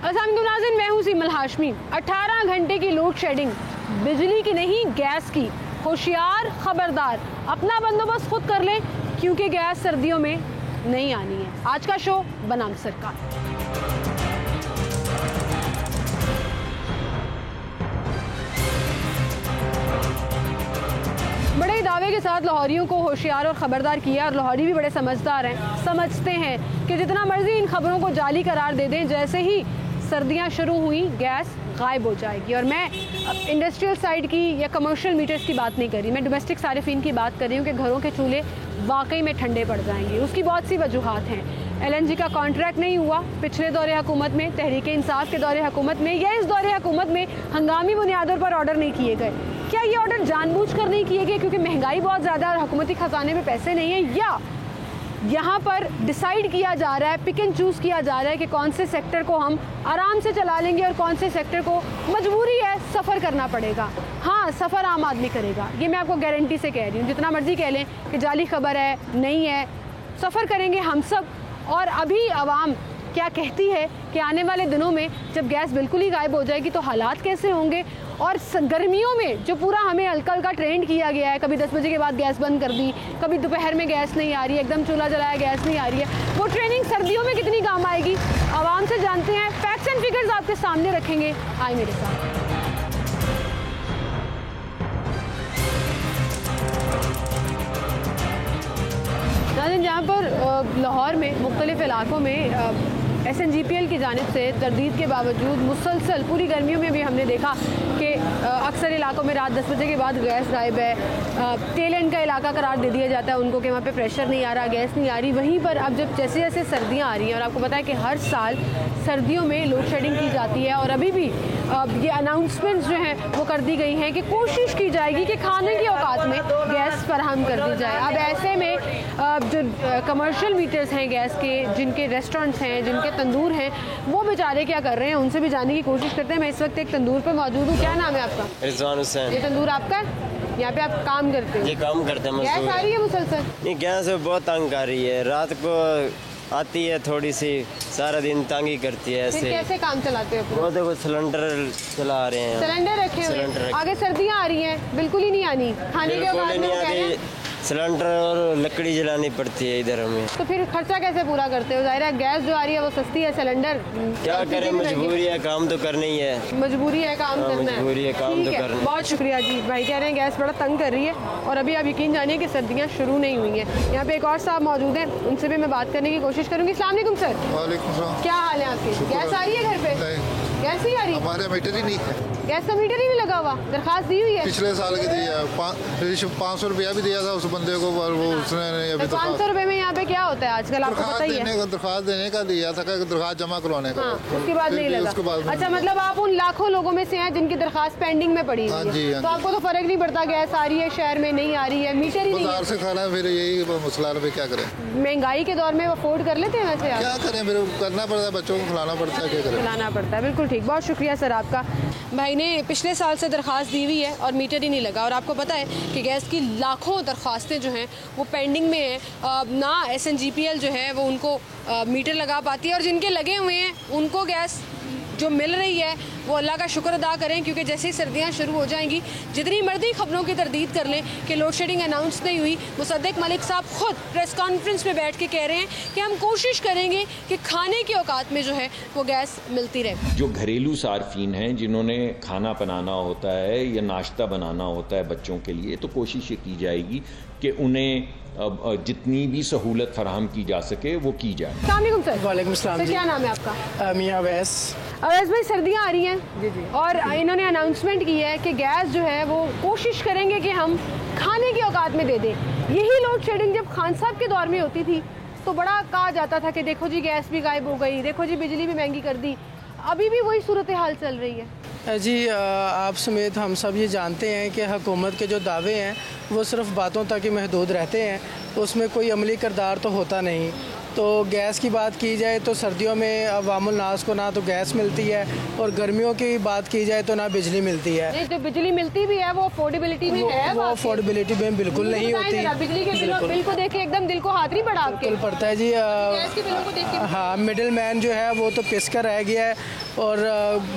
नाज़रीन, मैं हूँ सीमल हाशमी। 18 घंटे की लोड शेडिंग, बिजली की नहीं गैस की। होशियार खबरदार, अपना बंदोबस्त खुद कर लें क्योंकि गैस सर्दियों में नहीं आनी है। आज का शो बनाम सरकार। बड़े दावे के साथ लाहौरियों को होशियार और ख़बरदार किया, और लाहौरी भी बड़े समझदार हैं, समझते हैं कि जितना मर्जी इन खबरों को जाली करार दे दें, जैसे ही सर्दियां शुरू हुई गैस गायब हो जाएगी। और मैं इंडस्ट्रियल साइड की या कमर्शियल मीटर्स की बात नहीं कर रही, मैं डोमेस्टिक सारिफिन की बात कर रही हूँ कि घरों के चूल्हे वाकई में ठंडे पड़ जाएंगे। उसकी बहुत सी वजूहात हैं। LNG का कॉन्ट्रैक्ट नहीं हुआ पिछले दौरे हुकूमत में, तहरीक इंसाफ के दौरे हुकूमत में, या इस दौरे हुकूमत में हंगामी बुनियादों पर ऑर्डर नहीं किए गए। क्या ये ऑर्डर जानबूझकर नहीं किए गए क्योंकि महंगाई बहुत ज़्यादा और हुकूमती खजाने में पैसे नहीं है, या यहाँ पर डिसाइड किया जा रहा है, पिक एंड चूज़ किया जा रहा है कि कौन से सेक्टर को हम आराम से चला लेंगे और कौन से सेक्टर को मजबूरी है सफ़र करना पड़ेगा। हाँ, सफ़र आम आदमी करेगा, ये मैं आपको गारंटी से कह रही हूँ। जितना मर्जी कह लें कि जाली खबर है, नहीं है, सफ़र करेंगे हम सब। और अभी आवाम क्या कहती है कि आने वाले दिनों में जब गैस बिल्कुल ही गायब हो जाएगी तो हालात कैसे होंगे। और गर्मियों में जो पूरा हमें हल्का हल्का ट्रेंड किया गया है, कभी 10 बजे के बाद गैस बंद कर दी, कभी दोपहर में गैस नहीं आ रही है, एकदम चूल्हा जलाया गैस नहीं आ रही है, वो ट्रेनिंग सर्दियों में कितनी काम आएगी आवाम से जानते हैं। फैक्ट्स एंड फिगर्स आपके सामने रखेंगे, आए मेरे साथ। जहाँ पर लाहौर में मुख्तलिफ इलाकों में SNGPL की जानिब से तरदीद के बावजूद मुसलसल पूरी गर्मियों में भी हमने देखा कि अक्सर इलाकों में रात 10 बजे के बाद गैस गायब है। टेल एंड का इलाका करार दे दिया जाता है उनको कि वहाँ पे प्रेशर नहीं आ रहा, गैस नहीं आ रही। वहीं पर अब जब जैसे जैसे सर्दियाँ आ रही हैं, और आपको पता है कि हर साल सर्दियों में लोड शेडिंग की जाती है, और अभी भी ये अनाउंसमेंट्स जो हैं वो कर दी गई हैं कि कोशिश की जाएगी कि खाने की औकात में गैस फराहम कर दी जाए। अब ऐसे में जो कमर्शियल मीटर्स हैं गैस के, जिनके रेस्टोरेंट्स हैं, जिनके तंदूर हैं, वो बेचारे क्या कर रहे हैं, उनसे भी जानने की कोशिश करते हैं। मैं इस वक्त एक तंदूर पर मौजूद हूँ। क्या नाम है आपका? रिजवान हुसैन। ये तंदूर आपका है? यहाँ पे आप काम करते हैं? ये काम करते हैं। गैस आ रही है मुसलसल? नहीं, गैस बहुत तंग कर रही है, रात को आती है थोड़ी सी, सारा दिन तंग ही करती है। ऐसे कैसे काम चलाते हो? वो देखो सिलेंडर चला रहे हैं, सिलेंडर रखे हुए। आगे सर्दियाँ आ रही हैं, बिल्कुल ही नहीं आनी, खाने के औकात में सिलेंडर और लकड़ी जलानी पड़ती है इधर हमें। तो फिर खर्चा कैसे पूरा करते हो? जाहिर है गैस जो आ रही है वो सस्ती है, सिलेंडर क्या करें, मजबूरी है, काम तो करना ही है। मजबूरी है, काम करना है। मजबूरी है, काम तो करना है। बहुत शुक्रिया जी। भाई कह रहे हैं गैस बड़ा तंग कर रही है, और अभी आप यकीन जानिए कि सर्दियाँ शुरू नहीं हुई हैं। यहाँ पे एक और साहब मौजूद हैं, उनसे भी मैं बात करने की कोशिश करूँगी। अस्सलाम वालेकुम सर। वालेकुम सलाम। क्या हाल है आपके? गैस आ रही है घर पे? गैस नहीं आ रही? हमारे मीटर ही नहीं है, गैस का मीटर ही नहीं लगा हुआ। दरखास्त दी हुई है? पिछले साल की दी है, 500 रुपया भी दिया था उस बंदे को, वो उसने अभी 500 रुपए में यहाँ पे क्या होता है आजकल, आपको पता ही है। दरखास्त देने का दिया था, दरखास्त जमा करवाने का। उसके बाद नहीं लगा। अच्छा, मतलब आप उन लाखों लोगों में से हैं जिनकी दरखास्त पेंडिंग में पड़ी हुई है, तो आपको तो फर्क नहीं पड़ता गैस आ रही है शहर में, नहीं आ रही है, मीटर ही नहीं है। से खाना फिर यही मसला है, क्या करें। महंगाई के दौर में अफोर्ड कर लेते हैं वैसे? क्या करें, फिर करना पड़ता है, बच्चों को खिलाना पड़ता है, क्या करें, खिलाना पड़ता है। बिल्कुल ठीक, बहुत शुक्रिया सर आपका। भाई ने पिछले साल से दरख्वास्त दी हुई है और मीटर ही नहीं लगा, और आपको पता है कि गैस की लाखों दरख्वास्तें जो हैं वो पेंडिंग में हैं। ना SNGPL जो है वो उनको मीटर लगा पाती है, और जिनके लगे हुए हैं उनको गैस जो मिल रही है वो अल्लाह का शुक्र अदा करें, क्योंकि जैसे ही सर्दियाँ शुरू हो जाएंगी, जितनी मर्जी खबरों की तरदीद कर लें कि लोड शेडिंग अनाउंस नहीं हुई, मुसद्दिक मलिक साहब खुद प्रेस कॉन्फ्रेंस में बैठ के कह रहे हैं कि हम कोशिश करेंगे कि खाने की औकात में जो है वो गैस मिलती रहे। जो घरेलू सार्फिन हैं, जिन्होंने खाना बनाना होता है या नाश्ता बनाना होता है बच्चों के लिए, तो कोशिश ये की जाएगी कि उन्हें जितनी भी सहूलत फराहम की जा सके वो की जाए। सर। वालेकुम सलाम जी। क्या नाम है आपका? मियां अवैस। अवैस भाई, सर्दियाँ आ रही हैं और इन्होंने अनाउंसमेंट की है कि गैस जो है वो कोशिश करेंगे कि हम खाने की औकात में दे दें। यही लोड शेडिंग जब खान साहब के दौर में होती थी तो बड़ा कहा जाता था कि देखो जी गैस भी गायब हो गई, देखो जी बिजली भी महंगी कर दी। अभी भी वही सूरत हाल चल रही है जी। आप समेत हम सब ये जानते हैं कि हुकूमत के जो दावे हैं वो सिर्फ बातों तक ही महदूद रहते हैं, उसमें कोई अमली किरदार तो होता नहीं। तो गैस की बात की जाए तो सर्दियों में अवामुल नास को ना तो गैस मिलती है, और गर्मियों की बात की जाए तो ना बिजली मिलती है। जो बिजली मिलती भी है वो अफोर्डेबिलिटी में है, वो अफोर्डेबिलिटी में बिल्कुल नहीं होती। बिजली के बिल को देख के एकदम दिल को हाथ नहीं पड़ा, बिल्कुल पड़ता है जी। हाँ, मिडिल मैन जो है वो तो पिस कर रह गया है, और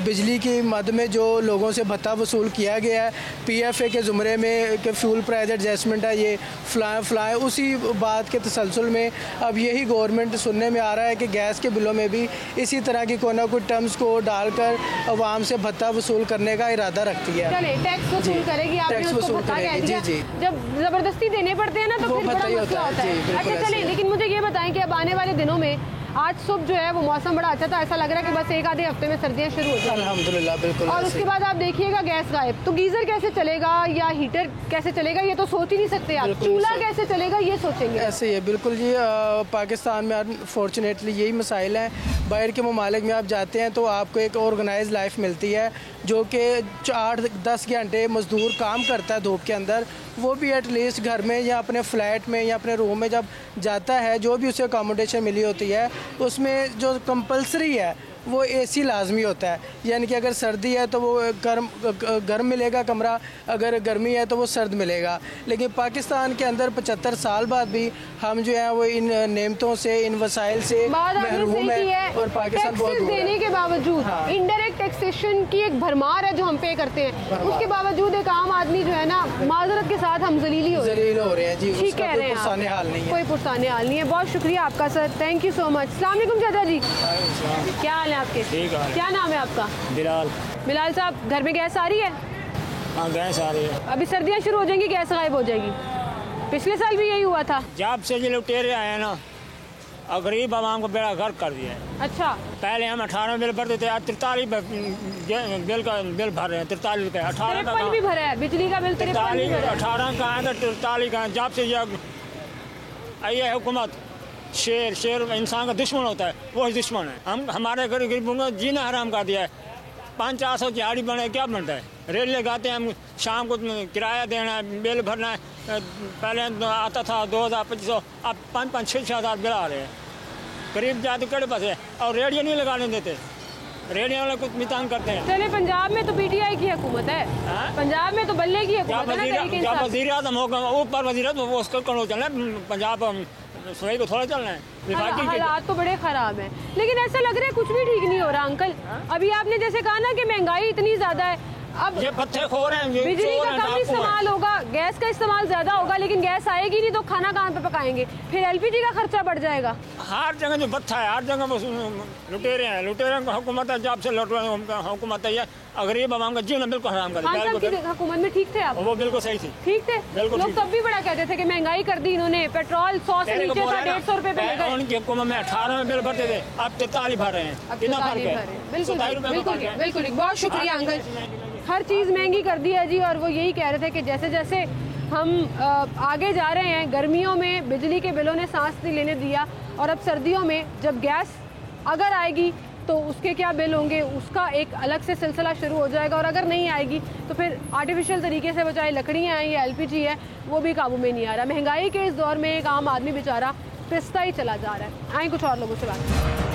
बिजली की मद में जो लोगों से भत्ता वसूल किया गया है PFA के ज़ुमरे में कि फ्यूल प्राइस एडजस्टमेंट है, ये फ्लाई उसी बात के तसलसल में अब यही गवर्नमेंट सुनने में आ रहा है कि गैस के बिलों में भी इसी तरह की कोई ना कोई टर्म्स को डालकर अवाम से भत्ता वसूल करने का इरादा रखती है। चले टैक्स वसूल करेगी, आपने टैक्स उसको वसूल भत्ता कह करेगी, दिया। जी, जी। जब ज़बरदस्ती देने पड़ते हैं ना तो वो फिर बड़ा भत्ता ही मसला होता होता है। है। जी, बिल्कुल अच्छा ऐसे चले, ही। लेकिन मुझे ये बताएं कि अब आने वाले दिनों में आज सुबह जो है वो मौसम बड़ा अच्छा था, ऐसा लग रहा है कि बस एक आधे हफ्ते में सर्दियाँ शुरू हो जाएंगी अल्हम्दुलिल्लाह, बिल्कुल और ऐसे उसके ही। बाद आप देखिएगा गैस गायब। तो गीज़र कैसे चलेगा या हीटर कैसे चलेगा ये तो सोच ही नहीं सकते आप। बिल्कुल चूल्हा सही। कैसे चलेगा ये सोचेंगे। ऐसे ही है, बिल्कुल जी। पाकिस्तान में अनफॉर्चुनेटली यही मसाइल हैं। बाहर के ममालिक में आप जाते हैं तो आपको एक ऑर्गेनाइज लाइफ मिलती है जो कि 8-10 घंटे मजदूर काम करता है धूप के अंदर, वो भी एटलीस्ट घर में या अपने फ्लैट में या अपने रूम में जब जाता है जो भी उसे अकोमोडेशन मिली होती है उसमें जो कंपलसरी है वो AC लाजमी होता है। यानी कि अगर सर्दी है तो वो गर्म मिलेगा कमरा, अगर गर्मी है तो वो सर्द मिलेगा। लेकिन पाकिस्तान के अंदर 75 साल बाद भी हम जो है वो इन नेमतों से, इन वसाइल से बात आपने महरूम सही की है। और पाकिस्तान बहुत टैक्सेस दूर है। देने के बावजूद हाँ। इनडायरेक्ट टैक्सेशन की एक भरमार है जो हम पे करते हैं, उसके बावजूद एक आम आदमी जो है ना माजरत के साथ हम जलीली हो रहे हैं। जलील हो रहे हैं जी, ठीक उसका कह कोई रहे हैं पुरसाने आप। हाल नहीं है। कोई पुरसाने हाल नहीं है। बहुत शुक्रिया आपका sir, thank you so much. अस्सलाम वालेकुम चाचा जी, क्या हाल है आपके? ठीक है। क्या नाम है आपका? बिलाल। बिलाल साहब, घर में गैस आ रही है? हाँ, गैस आ रही है। अभी सर्दियाँ शुरू हो जाएंगी, गैस गायब हो जाएगी। पिछले साल भी यही हुआ था। जब से ये लुटेरे आए हैं ना, और गरीब आवाम को बेड़ा गर्क कर दिया है। अच्छा, पहले हम 18 बिल भरते थे, आज 43 बिल भर रहे हैं। 43 रुपये 18 का 53 भी भरा है, बिजली का बिल 53 भी भरा है। 18 का है तो 43 का है। जब से ये हुकूमत शेर इंसान का दुश्मन होता है, वो दुश्मन है। हमारे गरीबों को जीना हराम कर दिया है। 500-400 दिहाड़ी बने क्या बनता है? रेल लगाते हैं हम, शाम को किराया देना है, बिल भरना है। पहले आता था 2000-2500, अब 5-6 हज़ार बिल आ रहे हैं। गरीब जाते कड़े पास है और रेडियो नहीं लगाने देते, रेडियो वाले कुछ मितान करते हैं। चले, पंजाब में तो PTI की हुकूमत है। हाँ? पंजाब में तो बल्ले की हुकूमत है ना, तहरीक जब इंसाफ। वज़ीर आज़म होगा ऊपर वज़ीर आज़म वो उसको कौन चलना है? पंजाब सही को थोड़ा चलना है। विभाग की हालात तो बड़े खराब हैं, लेकिन ऐसा लग रहा है कुछ भी ठीक नहीं हो रहा अंकल। अभी आपने जैसे कहा ना कि महंगाई इतनी ज्यादा है, अब ये पत्थर खो रहे हैं, ये बिजली चोर का हैं, कम डाकू हैं। इस्तेमाल होगा, गैस का इस्तेमाल ज्यादा होगा, लेकिन गैस आएगी नहीं तो खाना कहाँ पे पकाएंगे? फिर LPG का खर्चा बढ़ जाएगा। हर जगह जो बत्था है, हर जगह वो लुटेरे हैं। लुटेरे की हुकूमत है, जब से हुकूमत है, ये गरीब आवाम का जीना बिल्कुल हराम कर खान साहब की दिया। हुकूमत में ठीक थे आप? वो बिल्कुल सही थी। ठीक थे, बिल्कुल लोग ठीक तब भी बड़ा कहते थे कि महंगाई कर दी इन्होंने, पेट्रोल 100 से नीचे था, 150 रुपए पे ले गए। उनकी हुकूमत में 18 में बिल भरते थे, अब 43 भर रहे हैं। अब कितना 44 फर्क भर है? रहे हैं। बिल्कुल 27 रुपए का बिल्कुल फर्क है। बिल्कुल। बहुत शुक्रिया अंकल। हर चीज़ महंगी कर दी है जी, और वो यही कह रहे थे कि जैसे जैसे हम आगे जा रहे हैं, गर्मियों में बिजली के बिलों ने सांस नहीं लेने दिया, और अब सर्दियों में जब गैस अगर आएगी तो उसके क्या बिल होंगे, उसका एक अलग से सिलसिला शुरू हो जाएगा। और अगर नहीं आएगी तो फिर आर्टिफिशियल तरीके से वो चाहे लकड़ियाँ हैं या LPG है, वो भी काबू में नहीं आ रहा। महंगाई के इस दौर में एक आम आदमी बेचारा पिसता ही चला जा रहा है। आए कुछ और लोगों से बात करें।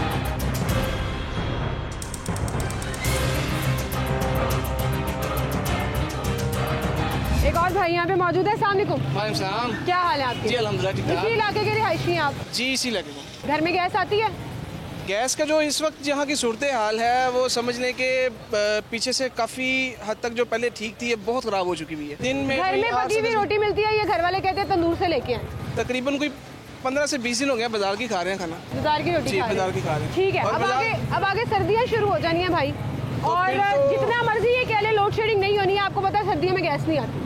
एक और भाई यहाँ पे मौजूद है। अस्सलाम वालेकुम। वालेकुम सलाम। क्या हाल है आपके? जी अल्हम्दुलिल्लाह ठीक इसी ठाक। इलाके के रिहायशी हैं आप? जी इसी लगे को। घर में गैस आती है? गैस का जो इस वक्त यहाँ की सूरत हाल है वो समझने के पीछे से काफ़ी हद तक जो पहले ठीक थी, ये बहुत ख़राब हो चुकी हुई है। दिन में घर कोई में 8 पकी से हुई 10 रोटी मिलती है, ये घर वाले कहते हैं तंदूर से लेके आए। तकरीबन कोई 15 से 20 दिन हो गया बाजार की खा रहे हैं खाना। बाजार की रोटी जी, खा रहे बाजार हैं। की खा रहे हैं। ठीक है, और अब आगे सर्दियाँ शुरू हो जानी है भाई, और फिर तो- जितना मर्जी ये कह ले लोड शेडिंग नहीं होनी है, आपको पता है सर्दियों में गैस नहीं आती,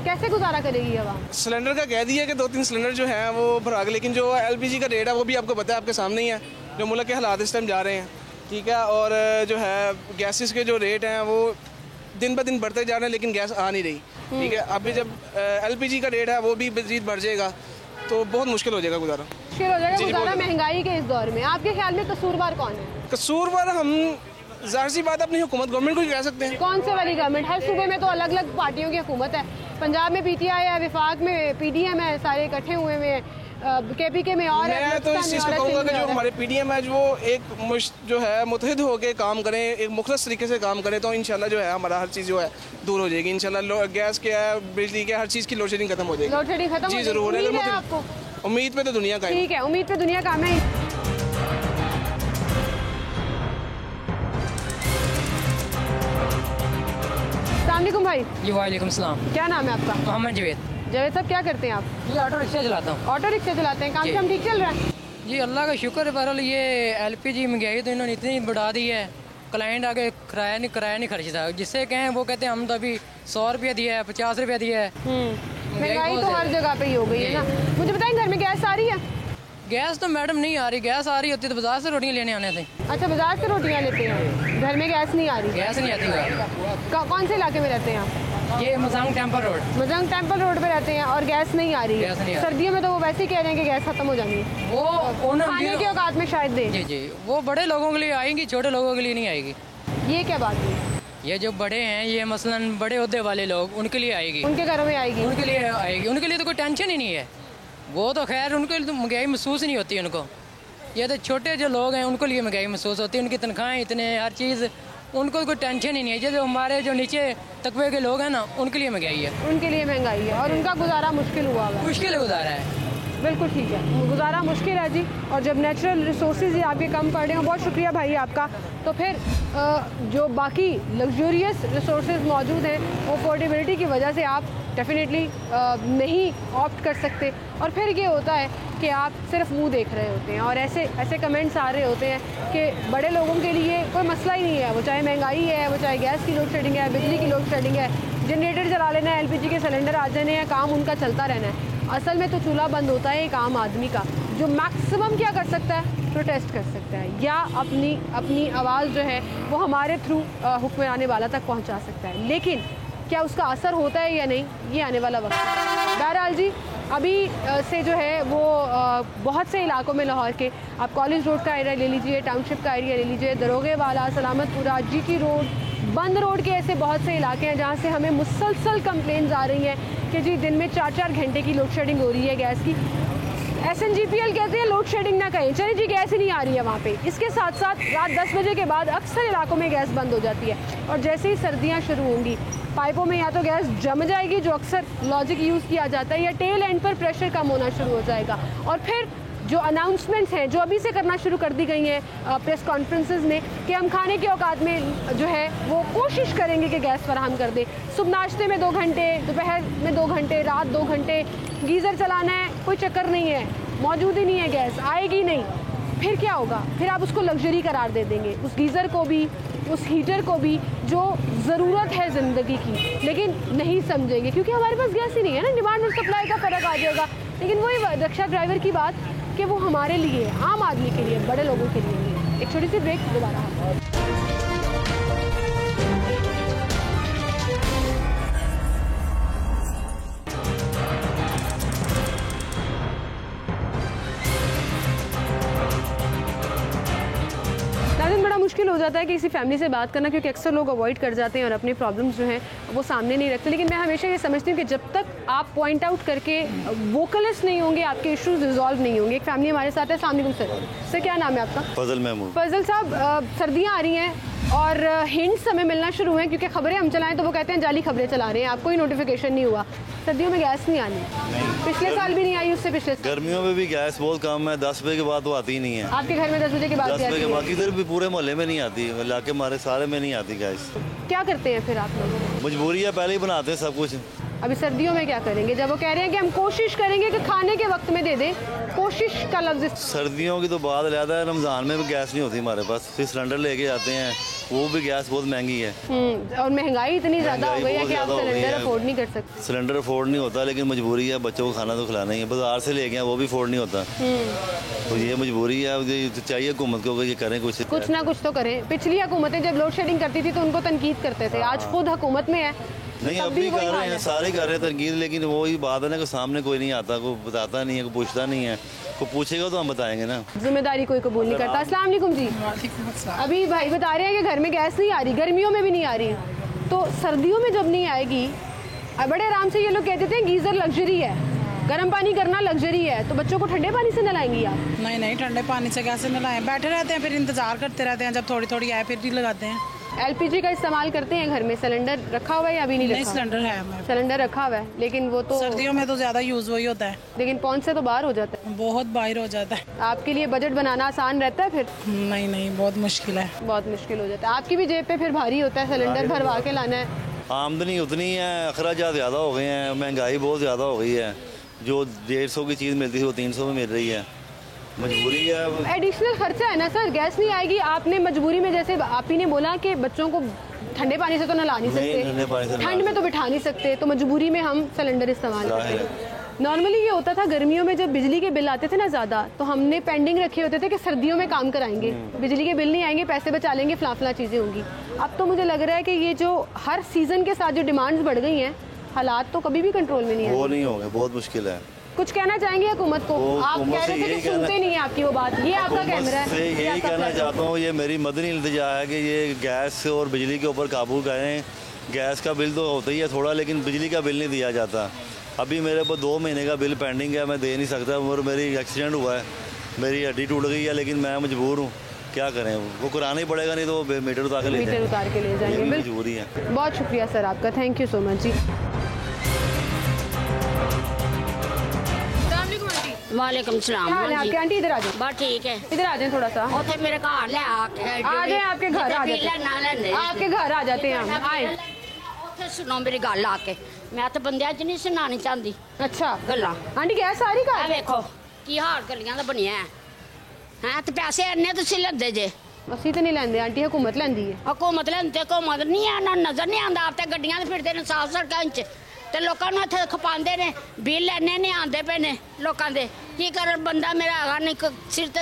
कैसे गुजारा करेगी अब आप? सिलेंडर का कह दिया कि 2-3 सिलेंडर जो हैं वो भरा के, लेकिन जो LPG का रेट है वो भी आपको पता है, आपके सामने ही है जो मुल्क के हालात इस टाइम जा रहे हैं। ठीक है, और जो है गैसेस के जो रेट हैं वो दिन ब दिन बढ़ते जा रहे हैं, लेकिन गैस आ नहीं रही। ठीक है, अभी जब LPG का रेट है वो भी मजीद बढ़ जाएगा तो बहुत मुश्किल हो जाएगा गुजारा। मुश्किल हो जाएगा जी, गुजारा बोलिए। महंगाई के इस दौर में। आपके ख्याल में कसूरवार कौन है? कसूरवार हम जाहिर सी बात अपनी हुकूमत गवर्नमेंट को ही कह सकते हैं। कौन से वाली गवर्नमेंट? हर सूबे में तो अलग अलग पार्टियों की हुकूमत है। पंजाब में PTI है, विफाक में PDM है, सारे इकट्ठे हुए में KPK में और है, मैं तो इस चीज़ को कहूँगा कि जो हमारे PDM है वो एक जो है मुतहिद होकर काम करें, एक मुखलस तरीके से काम करें, तो इंशाल्लाह जो है हमारा हर चीज़ जो है दूर हो जाएगी इंशाल्लाह। गैस के है, बिजली के, हर चीज़ की लोड शेडिंग खत्म हो जाएगी। लोड शेडिंग खत्म जी हो जरूर जाएगी। है, उम्मीद है अगर आपको? उम्मीद पे तो दुनिया का है। ठीक है, उम्मीद पे दुनिया काम है। अस्सलाम वालेकुम भाई। जी वालेकुम सलाम। क्या नाम है आपका? मोहम्मद जवेद। जवेद साहब क्या करते हैं आप? जी ऑटो रिक्शा चलाता हूँ। ऑटो रिक्शा चलाते हैं, काम जी। शाम ठीक चल रहा है? जी अल्लाह का शुक्र है। बहरहाल ये LPG महंगाई तो इन्होंने इतनी बढ़ा दी है, क्लाइंट आगे किराया नहीं खर्चता। जिससे कहें वो कहते हैं हम तो अभी 100 रुपया दिया है, 50 रुपया दिया है। महंगाई तो हर जगह पे ही हो गई है ना। मुझे बताएं घर में गैस आ रही है? गैस तो मैडम नहीं आ रही। गैस आ रही होती तो बाजार से रोटियाँ लेने आने थे। अच्छा, बाजार से रोटियां लेते हैं, घर में गैस नहीं आ रही? गैस नहीं आती घर। कौन से इलाके में रहते हैं आप? ये Majang temple road. Majang temple road पे रहते हैं और गैस नहीं आ रही गैस नहीं है। आ रही। सर्दियों में तो वो वैसे ही कह रहे हैं कि गैस खत्म हो जानी है। वो खाने के औकात में शायद दे। जी जी वो बड़े लोगों के लिए आएंगी, छोटे लोगों के लिए नहीं आएगी। ये क्या बात है? ये जो बड़े हैं, ये मसलन बड़े ओहदे वाले लोग, उनके लिए आएगी। उनके घरों में आएगी? उनके लिए आएगी। उनके लिए तो कोई टेंशन ही नहीं है। वो तो खैर उनके लिए तो महंगाई महसूस नहीं होती उनको। ये तो छोटे जो लोग हैं उनको लिए महंगाई महसूस होती है। उनकी तनख्वाहें इतने, हर चीज़, उनको कोई टेंशन ही नहीं है। जो हमारे जो नीचे तकवे के लोग हैं ना, उनके लिए महंगाई है। उनके लिए महंगाई है और उनका गुजारा मुश्किल हुआ है। मुश्किल गुजारा है। बिल्कुल ठीक है, गुजारा मुश्किल है जी। और जब नेचुरल रिसोर्सेज ही आपके कम पड़ रहे हैं, बहुत शुक्रिया भाई आपका, तो फिर जो बाकी लग्जूरियस रिसोर्सेज मौजूद हैं वो अफोर्डेबिलिटी की वजह से आप डेफिनेटली नहीं ऑप्ट कर सकते। और फिर ये होता है कि आप सिर्फ मुंह देख रहे होते हैं और ऐसे कमेंट्स आ रहे होते हैं कि बड़े लोगों के लिए कोई मसला ही नहीं है, वो चाहे महंगाई है, वो चाहे गैस की लोड शेडिंग है, बिजली की लोड शेडिंग है, जनरेटर चला लेना है, LPG के सिलेंडर आ जाने हैं, काम उनका चलता रहना है। असल में तो चूल्हा बंद होता है एक आम आदमी का, जो मैक्सिमम क्या कर सकता है, प्रोटेस्ट कर सकता है या अपनी आवाज़ जो है वो हमारे थ्रू हुक्मरान वाला तक पहुंचा सकता है। लेकिन क्या उसका असर होता है या नहीं, ये आने वाला वक्त है। बहरहाल जी, अभी से जो है वो बहुत से इलाकों में लाहौर के, आप कॉलेज रोड का एरिया ले लीजिए, टाउनशिप का एरिया ले लीजिए, दरोगे वाला, सलामतपुरा, GT रोड, बंद रोड के ऐसे बहुत से इलाके हैं जहाँ से हमें मुसलसल कंप्लेंट्स आ रही हैं कि जी दिन में 4-4 घंटे की लोड शेडिंग हो रही है गैस की। SNGPL कहते हैं लोड शेडिंग ना कहें, चलिए जी गैस ही नहीं आ रही है वहाँ पे। इसके साथ साथ रात 10 बजे के बाद अक्सर इलाकों में गैस बंद हो जाती है और जैसे ही सर्दियाँ शुरू होंगी, पाइपों में या तो गैस जम जाएगी, जो अक्सर लॉजिक यूज़ किया जाता है, या टेल एंड पर प्रेशर कम होना शुरू हो जाएगा। और फिर जो अनाउंसमेंट्स हैं जो अभी से करना शुरू कर दी गई हैं प्रेस कॉन्फ्रेंसेस में कि हम खाने के औकात में जो है वो कोशिश करेंगे कि गैस फराहम कर दें। सुबह नाश्ते में 2 घंटे, दोपहर में 2 घंटे, रात 2 घंटे, गीज़र चलाना है, कोई चक्कर नहीं है, मौजूद ही नहीं है, गैस आएगी नहीं। फिर क्या होगा? फिर आप उसको लग्जरी करार दे देंगे, उस गीज़र को भी, उस हीटर को भी, जो ज़रूरत है ज़िंदगी की, लेकिन नहीं समझेंगे क्योंकि हमारे पास गैस ही नहीं है ना। डिमांड और सप्लाई का फ़र्क आ जाएगा। लेकिन वही रिक्शा ड्राइवर की बात कि वो हमारे लिए, आम आदमी के लिए, बड़े लोगों के लिए नहीं है। एक छोटी सी ब्रेक, दोबारा बड़ा मुश्किल हो जाता है कि किसी फैमिली से बात करना, क्योंकि अक्सर लोग अवॉइड कर जाते हैं और अपने प्रॉब्लम्स जो हैं वो सामने नहीं रखते। लेकिन मैं हमेशा ये समझती हूँ कि जब तक आप पॉइंट आउट करके वोकलिस्ट नहीं होंगे, आपके इश्यूज रिजॉल्व नहीं होंगे। एक फैमिली हमारे साथ है। अस्सलाम वालेकुम सर, क्या नाम है आपका? फजल महमूद। फजल साहब, सर्दियाँ आ रही हैं और हिंट्स हमें मिलना शुरू हुए, क्योंकि खबरें हम चलाएं तो वो कहते हैं जाली खबरें चला रहे हैं, आपको ही नोटिफिकेशन नहीं हुआ। सर्दियों में गैस नहीं आनी, पिछले साल भी नहीं आई, उससे पिछले साल। गर्मियों में भी गैस बहुत कम है, 10 बजे के बाद तो आती ही नहीं है। आपके घर में 10 बजे के बाद? 10 बजे के बाद इधर भी पूरे मोहल्ले में नहीं आती, इलाके हमारे सारे में नहीं आती गैस। क्या करते हैं फिर आप लोग? मजबूरी है, पहले ही बनाते हैं सब कुछ। अभी सर्दियों में क्या करेंगे जब वो कह रहे हैं कि हम कोशिश करेंगे कि खाने के वक्त में दे दें? कोशिश का लफ्ज़। सर्दियों की तो बात ज़्यादा है, रमज़ान में भी गैस नहीं होती हमारे पास, फिर सिलेंडर लेके जाते हैं, वो भी गैस बहुत महंगी है। और महंगाई इतनी ज़्यादा हो गई है कि आप सिलेंडर अफोर्ड नहीं कर सकते। सिलेंडर अफोर्ड नहीं होता, लेकिन मजबूरी है, बच्चों को खाना तो खिलाना ही है। बाजार से लेके वो भी अफोर्ड नहीं होता, तो ये मजबूरी है। चाहिए हुकूमत को ये करें, कुछ ना कुछ तो करें। पिछली हुकूमतें जब लोड शेडिंग करती थी तो उनको तनकीद करते थे, आज खुद हुकूमत में है नहीं, अब भी कर रहे हैं, सारे कर रहे हैं तनकीद, लेकिन वही बात है ना कि सामने कोई नहीं आता, कोई बताता नहीं है, कोई पूछता नहीं है। कोई पूछेगा तो हम बताएंगे ना, जिम्मेदारी कोई कबूल नहीं करता। अस्सलाम वालेकुम जी। अभी भाई बता रहे हैं कि घर में गैस नहीं आ रही, गर्मियों में भी नहीं आ रही, तो सर्दियों में जब नहीं आएगी, बड़े आराम से ये लोग कहते थे गीज़र लग्जरी है, गर्म पानी करना लग्जरी है, तो बच्चों को ठंडे पानी से नलाएंगी आप? नहीं, ठंडे पानी से कैसे नलाएं? बैठे रहते हैं, फिर इंतजार करते रहते हैं, जब थोड़ी थोड़ी आए फिर भी लगाते हैं। LPG का इस्तेमाल करते हैं घर में? सिलेंडर रखा हुआ है या अभी नहीं रखा? सिलेंडर है हमारे। सिलेंडर रखा हुआ है, लेकिन वो तो सर्दियों में तो ज़्यादा यूज़ वही होता है, लेकिन पहुंच से तो बाहर हो जाता है, बहुत बाहर हो जाता है। आपके लिए बजट बनाना आसान रहता है फिर? नहीं, बहुत मुश्किल है, बहुत मुश्किल हो जाता है। आपकी भी जेब पे फिर भारी होता है, सिलेंडर भरवा के लाना है, आमदनी उतनी है, अखराजात ज़्यादा हो गए हैं, महंगाई बहुत ज़्यादा हो गई है। जो 150 की चीज़ मिलती थी वो 300 में मिल रही है, मजबूरी है। एडिशनल खर्चा है ना सर, गैस नहीं आएगी, आपने मजबूरी में, जैसे आप ही ने बोला कि बच्चों को ठंडे पानी से तो नला नहीं सकते, ठंड में तो बिठा नहीं सकते, तो मजबूरी में हम सिलेंडर इस्तेमाल करते हैं। नॉर्मली ये होता था गर्मियों में जब बिजली के बिल आते थे ना ज़्यादा, तो हमने पेंडिंग रखे होते थे कि सर्दियों में काम कराएंगे, बिजली के बिल नहीं आएंगे, पैसे बचा लेंगे, फला चीज़ें होंगी। अब तो मुझे लग रहा है कि ये जो हर सीज़न के साथ जो डिमांड्स बढ़ गई हैं, हालात तो कभी भी कंट्रोल में नहीं है। वो नहीं होंगे, बहुत मुश्किल है। कुछ कहना चाहेंगे हुकूमत को? आप कह रहे थे कि सुनते नहीं है आपकी वो बात, ये आपका कैमरा है। यही कहना चाहता हूँ, ये मेरी मदनी इल्तिजा है कि ये गैस और बिजली के ऊपर काबू करें। गैस का बिल तो होता ही है थोड़ा, लेकिन बिजली का बिल नहीं दिया जाता। अभी मेरे पास 2 महीने का बिल पेंडिंग है, मैं दे नहीं सकता। और मेरी एक्सीडेंट हुआ है, मेरी हड्डी टूट गई है, लेकिन मैं मजबूर हूँ, क्या करें, वो कराना ही पड़ेगा, नहीं तो वो मीटर उतार के ले जाएंगे। मजबूरी है। बहुत शुक्रिया सर आपका, थैंक यू सो मच जी। वालेकुम सलाम। आपके आंटी इधर आ जाओ। बस ठीक है, इधर आ जाए थोड़ा सा। उसे मेरे घर ले आ जाए, आपके घर आ जाते हैं, आपके घर आ जाते हैं हम। आए सुनो मेरी गल आके, मैं तो बंदियां च नहीं सुनानी चाहती। अच्छा गल्लां आंटी गैस सारी घर देखो की हाल गलियां दा बनिया है ते पैसे इन्ने तुसीं लैंदे जे। ਅਸੀਂ ਤੇ ਨਹੀਂ ਲੈਂਦੇ ਆਂਟੀ, हुकूमत ਲੈਂਦੀ ਹੈ। हुकूमत लेंदे, हुकूमत नहीं है ना, नजर नहीं आंदा। आप ते गड्डियां ते फिरदे ने साफ सड़कां च ते लोकां नूं इत्थे खपांदे ने, बिल इन्ने नहीं आंदे पे ने लोकां दे। की करन बंदा मेरा हैगा नहीं, सिर ते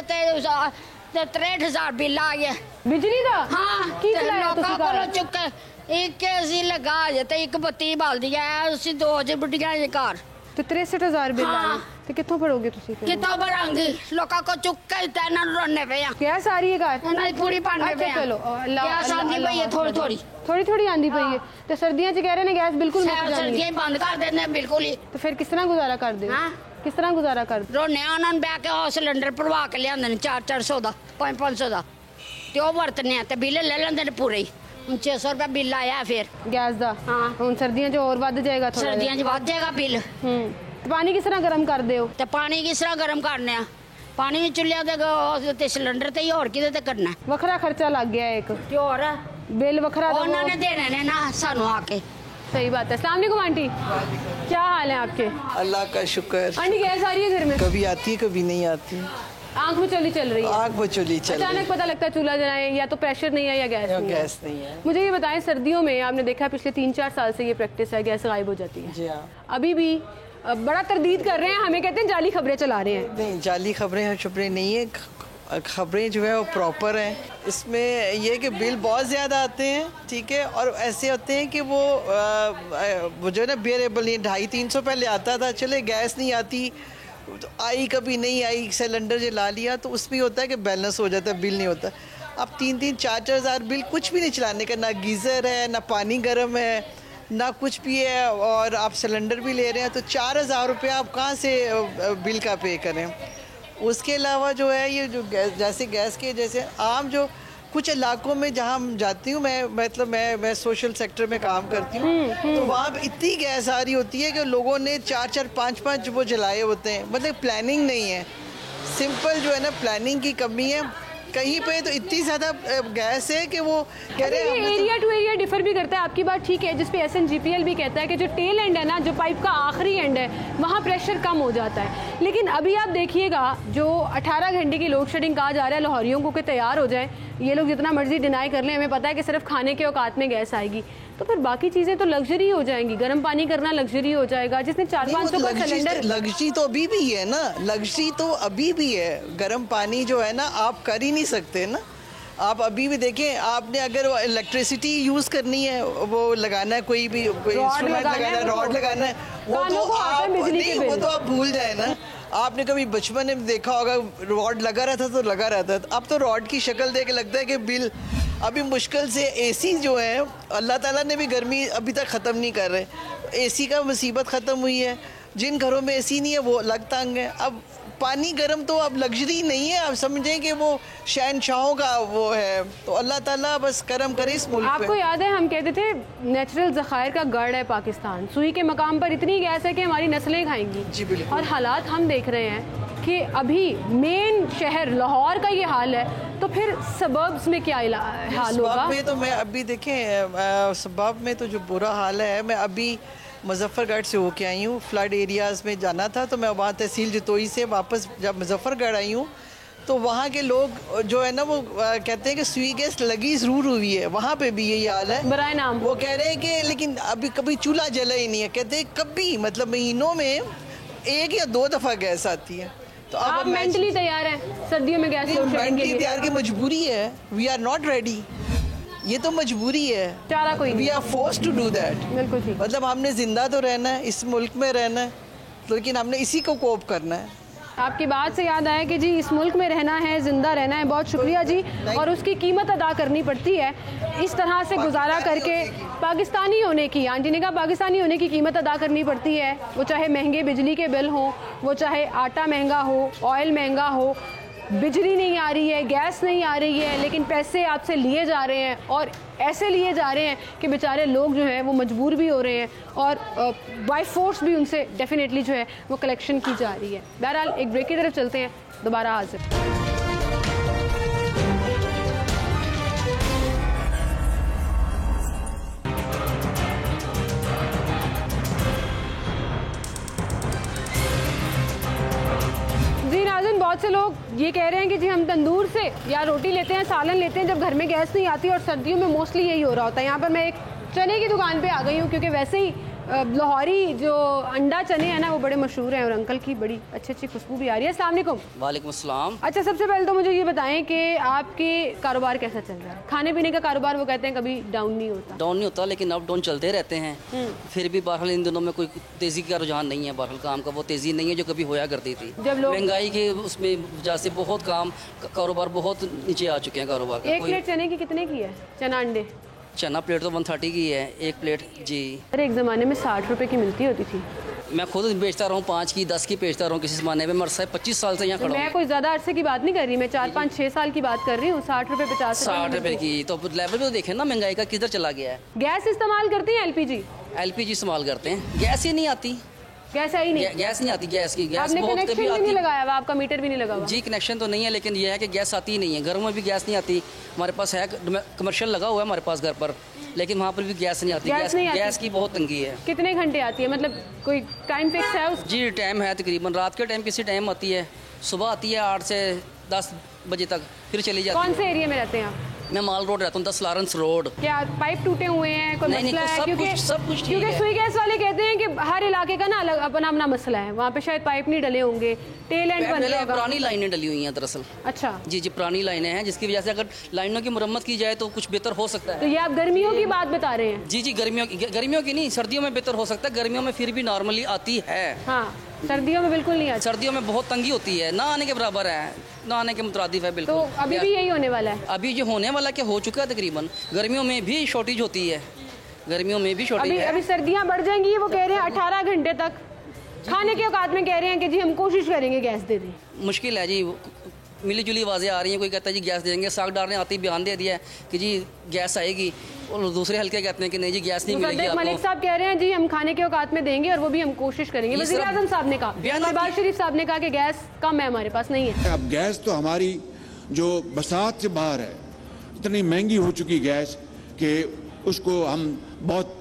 63,000 बिल आ गया बिजली दा। हाँ की लोकां कोलों चुक एक एसी लगा जे ते एक बत्ती बलदी है, उसी 2 बुढ़ियां जे घर ਤੇ 63,000 ਬਿੱਲ ਆਇਆ ਤੇ ਕਿੱਥੋਂ ਭਰੋਗੇ ਤੁਸੀਂ ਫਿਰ? ਕਿੱਥੋਂ ਭਰਾਂਗੀ? ਲੋਕਾਂ ਕੋ ਚੁੱਕ ਕੇ ਤੇ ਇਹਨਾਂ ਨੂੰ ਰੋਣੇ ਪਏ ਆ। ਗੈਸ ਆ ਰਹੀ ਹੈ ਘਰ? ਇਹਨਾਂ ਦੀ ਪੂਰੀ ਪਾਣੇ ਪਏ ਆ। ਚਲੋ ਗੈਸ ਆਂਦੀ ਪਈ ਹੈ ਥੋੜੀ ਆਂਦੀ ਪਈ ਹੈ ਤੇ ਸਰਦੀਆਂ 'ਚ ਕਹਿ ਰਹੇ ਨੇ ਗੈਸ ਬਿਲਕੁਲ ਮੁੱਕ ਜਾਣੀ ਹੈ। ਸਰਦੀਆਂ ਬੰਦ ਕਰ ਦਿੰਦੇ ਬਿਲਕੁਲ ਹੀ। ਤੇ ਫਿਰ ਕਿਸ ਤਰ੍ਹਾਂ ਗੁਜ਼ਾਰਾ ਕਰਦੇ ਹੋ? ਕਿਸ ਤਰ੍ਹਾਂ ਗੁਜ਼ਾਰਾ ਕਰਦੇ? ਰੋਣੇ ਉਹਨਾਂ ਨੂੰ ਬੈ ਕੇ ਉਹ ਸਿਲੰਡਰ ਭਰਵਾ ਕੇ ਲਿਆਉਂਦੇ ਨੇ 400 ਦਾ 500 ਦਾ ਤੇ ਉਹ ਵਰਤਨੇ ਆ ਤੇ ਬਿੱਲ ਲੈ ਲੈਂਦੇ ਨੇ ਪੂਰੇ ਹੀ। 600 रुपया बिल आया फिर गैस ਦਾ। ਹਾਂ ਹੁਣ ਸਰਦੀਆਂ 'ਚ ਹੋਰ ਵੱਧ ਜਾਏਗਾ ਥੋੜਾ। ਸਰਦੀਆਂ 'ਚ ਵੱਧ ਜਾਏਗਾ ਬਿੱਲ। ਪਾਣੀ ਕਿਸ ਤਰ੍ਹਾਂ ਗਰਮ ਕਰਦੇ ਹੋ? ਤੇ ਪਾਣੀ ਕਿਸ ਤਰ੍ਹਾਂ ਗਰਮ ਕਰਨੇ ਆ? ਪਾਣੀ ਵੀ ਚੁੱਲ੍ਹਿਆਂ ਤੇ ਸਿਲੰਡਰ ਤੇ ਹੀ, ਹੋਰ ਕਿਹਦੇ ਤੇ ਕਰਨਾ? ਵੱਖਰਾ ਖਰਚਾ ਲੱਗ ਗਿਆ ਇੱਕ ਤੇ ਹੋਰ ਬਿੱਲ ਵੱਖਰਾ ਉਹਨਾਂ ਨੇ ਦੇਣੇ ਨੇ ना सानू आके। सही बात है। अस्सलाम वालेकुम आंटी, क्या हाल है आपके? अल्लाह का शुक्र। आंटी गैस आ रही है घर में? कभी आती है कभी नहीं आती। आँख में चली चल रही है? आँख में चली चल रही है। अचानक पता लगता है चूल्हा जलाएं, या तो प्रेशर नहीं है या गैस नहीं है। मुझे ये बताएं, सर्दियों में आपने देखा पिछले 3-4 साल से ये प्रैक्टिस है, गैस गायब हो जाती है। जी हाँ। अभी भी बड़ा तरदीद कर रहे हैं, हमें कहते हैं जाली खबरें चला रहे हैं। नहीं, जाली खबरें नहीं है, खबरें जो है वो प्रॉपर हैं। इसमें ये कि बिल बहुत ज़्यादा आते हैं, ठीक है, और ऐसे होते हैं कि वो जो है ना बेरेबल नहीं। 250-300 पहले आता था, चले गैस नहीं आती तो आई, कभी नहीं आई, सिलेंडर जला लिया तो उसमें होता है कि बैलेंस हो जाता है, बिल नहीं होता। अब 3-3, 4-4 हज़ार बिल कुछ भी नहीं चलाने का, ना गीज़र है, ना पानी गर्म है, ना कुछ भी है, और आप सिलेंडर भी ले रहे हैं तो 4,000 रुपया आप कहाँ से बिल का पे करें। उसके अलावा जो है ये जो गैस के जैसे आम जो कुछ इलाकों में जहाँ जाती हूँ मैं, मतलब मैं सोशल सेक्टर में काम करती हूँ, तो वहाँ पर इतनी गैस आ रही होती है कि लोगों ने 4-4, 5-5 वो जलाए होते हैं। मतलब प्लानिंग नहीं है, सिंपल जो है ना प्लानिंग की कमी है। कहीं पे तो इतनी ज़्यादा गैस है कि वो कह रहे हैं। एरिया टू एरिया डिफर भी करता है, आपकी बात ठीक है, जिस पे SNGPL भी कहता है कि जो टेल एंड है ना, जो पाइप का आखिरी एंड है, वहाँ प्रेशर कम हो जाता है। लेकिन अभी आप देखिएगा जो 18 घंटे की लोड शेडिंग कहा जा रहा है लाहौरियों को कि तैयार हो जाए, ये लोग जितना मर्जी डिनाई कर लें, हमें पता है कि सिर्फ खाने के औकात में गैस आएगी, तो फिर बाकी चीज़ें तो लग्जरी हो जाएंगी। गर्म पानी करना लग्जरी हो जाएगा। जिसने 400-500 का सिलेंडर, लग्जरी तो अभी भी है ना, लग्जरी तो अभी भी है। गर्म पानी जो है ना आप कर ही नहीं सकते ना। आप अभी भी देखें, आपने अगर इलेक्ट्रिसिटी यूज़ करनी है, वो लगाना है, कोई इंस्ट्रूमेंट लगाना है, रॉड लगाना है, वो तो आप भूल जाए ना। आपने कभी बचपन में देखा होगा रॉड लगा रहता तो लगा रहता था, अब तो रॉड की शक्ल देख के लगता है कि बिल। अभी मुश्किल से एसी जो है, अल्लाह ताला ने भी गर्मी अभी तक ख़त्म नहीं कर रहे। एसी का मुसीबत ख़त्म हुई है, जिन घरों में एसी नहीं है वो अलग तंग है। अब पानी गर्म तो अब लग्जरी नहीं है, आप समझें कि वो शहनशाहों का वो है। तो अल्लाह ताला बस करम करे इस मुल्क पे। आपको याद है हम कहते थे नेचुरल ज़खायर का गढ़ है पाकिस्तान, सुई के मकाम पर इतनी गैस है कि हमारी नस्लें खाएंगी। जी बिल्कुल। और हालात हम देख रहे हैं कि अभी मेन शहर लाहौर का ये हाल है, तो फिर सबर्ब्स में क्या हाल होगा? में तो मैं अभी देखें सबब में तो जो बुरा हाल है, मैं अभी मुजफ्फरगढ़ से होके आई हूँ। फ्लड एरियाज़ में जाना था तो मैं वहाँ तहसील जतोई से वापस जब मुजफ्फरगढ़ आई हूँ तो वहाँ के लोग जो है ना वो कहते हैं कि सुई गैस लगी ज़रूर हुई है। वहाँ पे भी यही हाल है बराए नाम। वो कह रहे हैं कि लेकिन अभी कभी चूल्हा जला ही नहीं है। कहते हैं कभी मतलब महीनों में 1 या 2 दफ़ा गैस आती है। तो आप मेंटली तैयार हैं सर्दियों में गैस लोड शेडिंग के लिए? तैयार की मजबूरी है। वी आर नॉट रेडी, ये तो मजबूरी है, चारा कोई we are forced to do that. बिल्कुल ठीक। मतलब हमने जिंदा तो रहना है, इस मुल्क में रहना है, लेकिन हमने इसी को कोप करना है। आपकी बात से याद आया कि जी इस मुल्क में रहना है, जिंदा रहना है। बहुत शुक्रिया जी। और उसकी कीमत अदा करनी पड़ती है। इस तरह से गुजारा करके पाकिस्तानी होने की, आंटी ने कहा पाकिस्तानी होने की कीमत अदा करनी पड़ती है। वो चाहे महंगे बिजली के बिल हों, वो चाहे आटा महंगा हो, ऑयल महंगा हो, बिजली नहीं आ रही है, गैस नहीं आ रही है, लेकिन पैसे आपसे लिए जा रहे हैं और ऐसे लिए जा रहे हैं कि बेचारे लोग जो हैं वो मजबूर भी हो रहे हैं और बाय फोर्स भी उनसे डेफिनेटली जो है वो कलेक्शन की जा रही है। बहरहाल एक ब्रेक की तरफ चलते हैं, दोबारा हाजिर। बहुत से लोग ये कह रहे हैं कि जी हम तंदूर से या रोटी लेते हैं, सालन लेते हैं जब घर में गैस नहीं आती, और सर्दियों में मोस्टली यही हो रहा होता है। यहाँ पर मैं एक चने की दुकान पे आ गई हूँ क्योंकि वैसे ही लाहौरी जो अंडा चने हैं ना वो बड़े मशहूर हैं और अंकल की बड़ी अच्छी अच्छी खुशबू भी आ रही है। अस्सलाम वालेकुम। वालेकुम अस्सलाम। अच्छा, सबसे पहले तो मुझे ये बताएं कि आपके कारोबार कैसा चल रहा है? खाने पीने का कारोबार वो कहते हैं कभी डाउन नहीं होता। डाउन नहीं होता, लेकिन अप डाउन चलते रहते हैं। फिर भी बहरहाल इन दिनों में कोई तेज़ी का रुझान नहीं है। बहरहाल काम का वो तेज़ी नहीं है जो कभी होया करती थी। जब लोग महंगाई के उसमें वजह से बहुत कारोबार बहुत नीचे आ चुके हैं। कारोबार एक प्लेट चने की कितने की है? चना अंडे चना प्लेट तो 130 की है एक प्लेट जी। अरे एक ज़माने में 60 रुपए की मिलती होती थी। मैं खुद बेचता रहा हूँ 5 की 10 की बेचता रहा हूँ किसी ज़माने में। मरसा 25 साल से यहाँ खड़ा हूँ। मैं कोई ज़्यादा अरसे की बात नहीं कर रही, मैं 4, 5, 6 साल की बात कर रही हूँ। 60 रुपए 50 रुपए की तो लेवल भी देखें ना महंगाई का किधर चला गया है। गैस इस्तेमाल करते हैं? एलपीजी इस्तेमाल करते हैं। गैस ही नहीं आती। गैस आई नहीं? गैस नहीं आती। गैस की गैस आपने बहुत कनेक्शन कभी भी आती नहीं लगाया हुआ? आपका मीटर भी नहीं लगा हुआ? जी कनेक्शन तो नहीं है, लेकिन यह है कि गैस आती ही नहीं है। घरों में भी गैस नहीं आती। हमारे पास है कमर्शियल लगा हुआ है हमारे पास घर पर, लेकिन वहाँ पर भी गैस नहीं आती। गैस की बहुत तंगी है। कितने घंटे आती है? मतलब कोई टाइम फिक्स है उस? जी टाइम है तकरीबन। रात के टाइम किसी टाइम आती है, सुबह आती है 8 से 10 बजे तक, फिर चली जाती है। कौन से एरिया में रहते हैं आप? मैं माल रोड रहता हूँ, 10 लॉरेंस रोड। क्या पाइप टूटे हुए हैं? कोई मसला है? सब कुछ क्योंकि सुई गैस वाले कहते हैं कि हर इलाके का ना अलग अपना अपना मसला है। वहाँ पे शायद पाइप नहीं डले होंगे, टेल एंड बन जाएगा। पुरानी लाइनें डली हुई हैं दरअसल। अच्छा जी जी पुरानी लाइनें हैं, जिसकी वजह से अगर लाइनों की मुरम्मत की जाए तो कुछ बेहतर हो सकता है। तो ये आप गर्मियों की बात बता रहे हैं? जी जी गर्मियों की नहीं, सर्दियों में बेहतर हो सकता है। गर्मियों में फिर भी नॉर्मली आती है। हाँ, सर्दियों में बिल्कुल नहीं आती। सर्दियों में बहुत तंगी होती है, ना आने के बराबर है, ना आने के मुतरादिफ है बिल्कुल। तो अभी भी यही होने वाला है? अभी जो होने वाला क्या हो चुका है तकरीबन। गर्मियों में भी शॉर्टेज होती है, गर्मियों में भी शॉर्टेज है। अभी सर्दियाँ बढ़ जाएंगी। वो कह रहे हैं 18 घंटे तक खाने के औकात में कह रहे हैं कि जी हम कोशिश करेंगे गैस दे दें। मुश्किल है जी, मिली जुली आवाज़ें आ रही हैं। कोई कहता है जी गैस देंगे, सागदार ने आते ही बयान दे दिया है कि जी गैस आएगी, और दूसरे हल्के कहते हैं कि नहीं जी गैस नहीं मिलेगी आपको। मलिक साहब कह रहे हैं जी हम खाने के औकात में देंगे और वो भी हम कोशिश करेंगे। वज़ीर आज़म साहब ने कहा, शहबाज शरीफ साहब ने कहा कि गैस कम है, हमारे पास नहीं है। अब गैस तो हमारी जो बसात से बाहर है, इतनी महंगी हो चुकी गैस कि उसको हम बहुत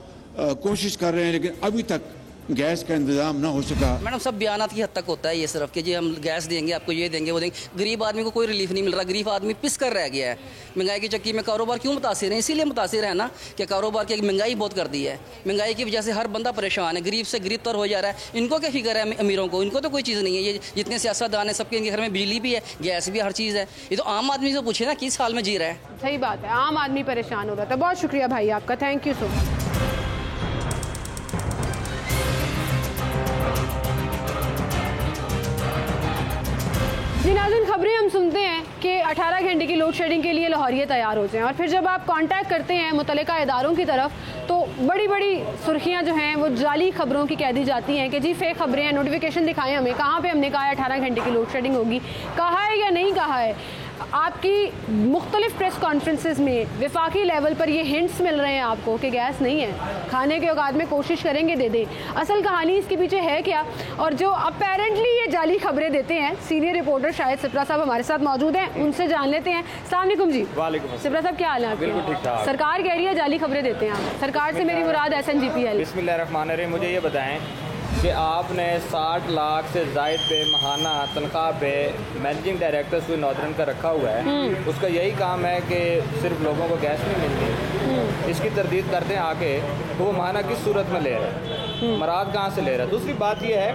कोशिश कर रहे हैं, लेकिन अभी तक गैस का इंतजाम ना हो सका। मैडम सब बयानात की हद तक होता है ये सिर्फ कि जी हम गैस देंगे आपको, ये देंगे वो देंगे। गरीब आदमी को कोई रिलीफ नहीं मिल रहा। गरीब आदमी पिस कर रह गया है। महंगाई की चक्की में कारोबार क्यों मुतासिर है? इसीलिए मुतासिर है ना कि कारोबार की महंगाई बहुत कर दी है। महंगाई की वजह से हर बंदा परेशान है, गरीब से गरीब तर हो जा रहा है। इनको क्या फिक्र है अमीरों को? इनको तो कोई चीज़ नहीं है। ये जितने सियासतदान है सबके घर में बिजली भी है, गैस भी, हर चीज़ है। ये तो आम आदमी से पूछे ना किस हाल में जी रहा है। सही बात है, आम आदमी परेशान हो रहा था। बहुत शुक्रिया भाई आपका, थैंक यू सो मच। जी नाज़रीन, खबरें हम सुनते हैं कि 18 घंटे की लोड शेडिंग के लिए लाहौरिये तैयार हो जाएं, और फिर जब आप कांटेक्ट करते हैं मुतल्लिका इदारों की तरफ तो बड़ी बड़ी सुर्खियां जो हैं वो जाली खबरों की कह दी जाती हैं कि जी फेक खबरें हैं, नोटिफिकेशन दिखाएं हमें। कहाँ पे हमने कहा है 18 घंटे की लोड शेडिंग होगी? कहा है या नहीं कहा है? आपकी मुख्तलिफ प्रेस कॉन्फ्रेंसेस में वफाकी लेवल पर ये हिंट्स मिल रहे हैं आपको कि गैस नहीं है, खाने के औकात में कोशिश करेंगे दे दें। असल कहानी इसके पीछे है क्या, और जो अपेरेंटली ये जाली खबरें देते हैं, सीनियर रिपोर्टर शाहिद सिप्रा साहब हमारे साथ मौजूद हैं, उनसे जान लेते हैं। अस्सलाम वालेकुम जी। वालेकुम। सिप्रा साहब क्या हाल है आपके? बिल्कुल ठीक ठाक। सरकार कह रही है जाली खबरें देते हैं आप, सरकार से मेरी मुराद SNGPL। बिस्मिल्लाहिर्रहमानिर्रहीम। मुझे ये बताएं कि आपने 60 लाख से ज़ायद पे माहाना तनख्वाह पे मैनेजिंग डायरेक्टर सुई नॉर्दर्न का रखा हुआ है, उसका यही काम है कि सिर्फ लोगों को गैस नहीं मिलती, इसकी तरदीद करते हैं आके तो वो माहाना किस सूरत में ले रहा है, मराद कहाँ से ले रहा है। दूसरी बात यह है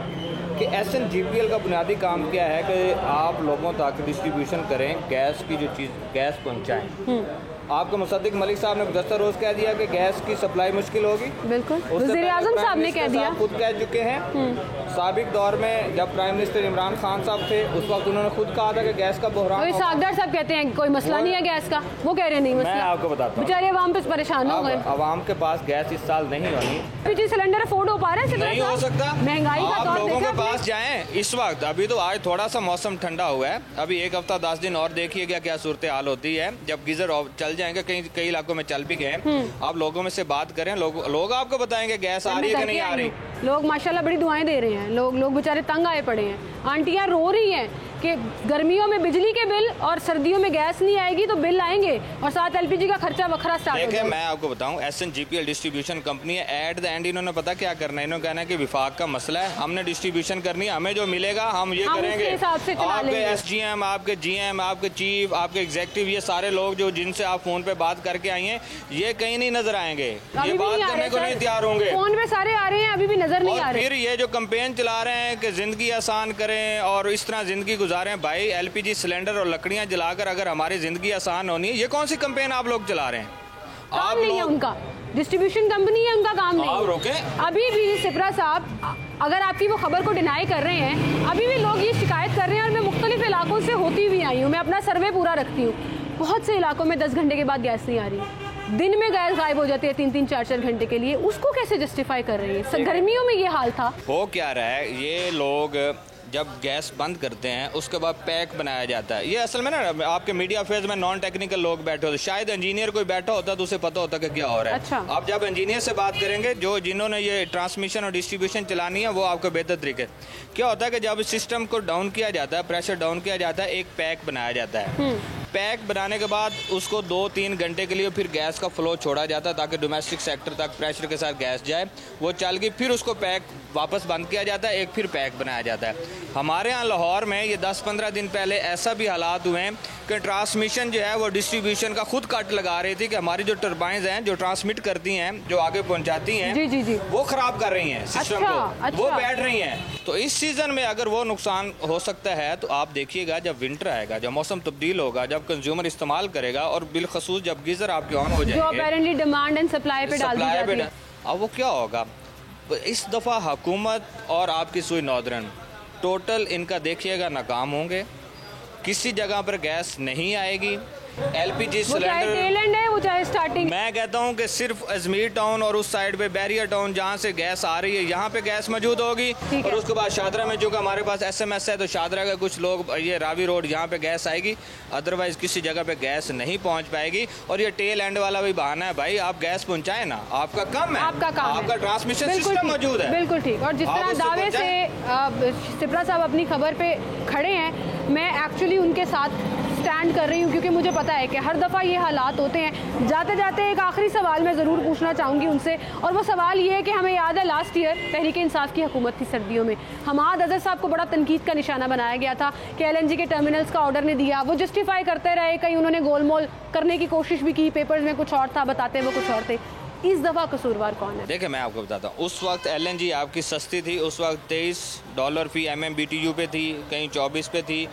कि SNGPL का बुनियादी काम क्या है कि आप लोगों तक डिस्ट्रीब्यूशन करें, गैस की जो चीज़ गैस पहुँचाएँ। आपको मुसद्दिक मलिक साहब ने गुज़श्ता रोज़ कह दिया कि गैस की सप्लाई मुश्किल होगी। बिल्कुल, वज़ीर-ए-आज़म साहब ने कह दिया, खुद कह चुके हैं। साबिक दौर में जब प्राइम मिनिस्टर इमरान खान साहब थे उस वक्त उन्होंने खुद कहा था कि गैस का बहरान। सागदार साहब कहते हैं कोई मसला नहीं है गैस का, वो कह रहे नहीं मसला। मैं आपको बताता हूं, बेचारे अवाम पे परेशान हो गए। अवाम के पास गैस इस साल नहीं होनी, LPG सिलेंडर अफोर्ड हो पा रहे हैं? नहीं हो सकता। महंगाई का आप लोगों के पास जाएं इस वक्त, अभी तो आज थोड़ा सा मौसम ठंडा हुआ है, अभी 1 हफ्ता 10 दिन और देखिएगा क्या सूरत हाल होती है। जब गीजर चल जाएंगे, कई इलाकों में चल भी गए, आप लोगों में से बात करें, लोग आपको बताएंगे गैस आ रही है कि नहीं आ रही। लोग माशाल्लाह बड़ी दुआएं दे रहे हैं, लोग बेचारे तंग आए पड़े हैं। आंटियां रो रही हैं कि गर्मियों में बिजली के बिल और सर्दियों में गैस नहीं आएगी तो बिल आएंगे, और साथ LPG का खर्चा वखरा स्टार्ट हो जाएगा। मैं आपको बताऊं, SNGPL डिस्ट्रीब्यूशन कंपनी है, एट द एंड इन्होंने पता क्या करना है, इन्होंने कहना है कि विफाक का मसला है, हमने डिस्ट्रीब्यूशन करनी है, हमें जो मिलेगा हम ये करेंगे। आपके SGM, आपके GM, आपके चीफ, आपके एग्जीक्यूटिव, ये सारे लोग जो जिनसे आप फोन पे बात करके आई हैं, ये कहीं नहीं नजर आएंगे, ये बात करने को नहीं तैयार होंगे। फोन पे सारे आ रहे हैं, अभी भी नजर नहीं आ रहे। फिर ये जो कैंपेन चला रहे हैं कि जिंदगी आसान करें और इस तरह जिंदगी गुजारें, भाई LPG सिलेंडर और लकड़ियां जलाकर अगर हमारी जिंदगी आसान होनी है, ये कौन सी कैंपेन आप लोग चला रहे हैं? काम नहीं है उनका, डिस्ट्रीब्यूशन कंपनी है, उनका काम नहीं। आप रोके। अभी भी सिप्रा साहब अगर आपकी वो खबर को डिनाई कर रहे हैं, अभी भी लोग ये शिकायत कर रहे हैं, और मैं मुख्तलिफ इलाकों से होती हुई आई हूँ, मैं अपना सर्वे पूरा रखती हूँ, बहुत से इलाकों में 10 घंटे के बाद गैस नहीं आ रही, दिन में गैस गायब हो जाती है 3-3, 4-4 घंटे के लिए। उसको कैसे जस्टिफाई कर रही है? गर्मियों में ये हाल था। हो क्या रहा है, ये लोग जब गैस बंद करते हैं उसके बाद पैक बनाया जाता है। ये असल में ना आपके मीडिया अफेयर्स में नॉन टेक्निकल लोग बैठे होते, शायद इंजीनियर कोई बैठा होता तो उसे पता होता कि क्या हो रहा है। अच्छा। आप जब इंजीनियर से बात करेंगे, जिन्होंने ये ट्रांसमिशन और डिस्ट्रीब्यूशन चलानी है, वो आपको बेहतर तरीके क्या होता है कि जब सिस्टम को डाउन किया जाता है, प्रेशर डाउन किया जाता है, एक पैक बनाया जाता है। पैक बनाने के बाद उसको 2-3 घंटे के लिए फिर गैस का फ्लो छोड़ा जाता है ताकि डोमेस्टिक सेक्टर तक प्रेशर के साथ गैस जाए, वो चल गई, फिर उसको पैक वापस बंद किया जाता है, एक फिर पैक बनाया जाता है। हमारे यहाँ लाहौर में ये 10-15 दिन पहले ऐसा भी हालात हुए हैं कि ट्रांसमिशन जो है वो डिस्ट्रीब्यूशन का खुद कट लगा रही थी कि हमारी जो टर्बाइंस हैं जो ट्रांसमिट करती हैं, जो आगे पहुँचाती हैं, जी, वो ख़राब कर रही हैं सिस्टम को, वो बैठ रही हैं। तो इस सीज़न में अगर वो नुकसान हो सकता है तो आप देखिएगा जब विंटर आएगा, जब मौसम तब्दील होगा, जब कंज्यूमर इस्तेमाल करेगा, और बिलखसूस जब गीजर आपके ऑन हो जाएंगे, जो अपेरेंटली डिमांड एंड सप्लाई पे डाल दी जाती है, अब वो क्या होगा? इस दफ़ा हुकूमत और आपकी सुई नॉर्दर्न टोटल इनका देखिएगा नाकाम होंगे, किसी जगह पर गैस नहीं आएगी। LPG सिलेंडर टेल एंड है, वो चाहे स्टार्टिंग। मैं कहता हूँ कि सिर्फ अजमेर टाउन और उस साइड पे बैरियर टाउन जहाँ से गैस आ रही है, यहाँ पे गैस मौजूद होगी, और उसके बाद शादरा में जो हमारे पास SMS है, तो शादरा का कुछ लोग ये रावी रोड यहाँ पे गैस आएगी, अदरवाइज किसी जगह पे गैस नहीं पहुँच पाएगी। और ये टेल एंड वाला भी बहाना है, भाई आप गैस पहुँचाए ना, आपका काम है, आपका ट्रांसमिशन सिस्टम मौजूद है। बिल्कुल ठीक। और जिस तरह दावे से सिप्रा साहब अपनी खबर पे खड़े हैं, मैं एक्चुअली उनके साथ स्टैंड कर रही हूँ, क्योंकि मुझे पता है कि हर दफ़ा ये हालात होते हैं। जाते जाते एक आखिरी सवाल मैं ज़रूर पूछना चाहूँगी उनसे, और वो सवाल ये है कि हमें याद है लास्ट ईयर तहरीक इंसाफ की हुकूमत थी सर्दियों में, हमाद अजहर साहब को बड़ा तनकीद का निशाना बनाया गया था कि LNG के टर्मिनल्स का ऑर्डर नहीं दिया, वो जस्टिफाई करते रहे, कहीं उन्होंने गोलमोल करने की कोशिश भी की, पेपर्स में कुछ और था, बताते वो कुछ और थे। इस दफ़ा कसूरवार कौन है? देखिए मैं आपको बताता हूँ, उस वक्त LNG आपकी सस्ती थी, उस वक्त $23 फी MMBTU पे थी, कहीं 24 पे थी,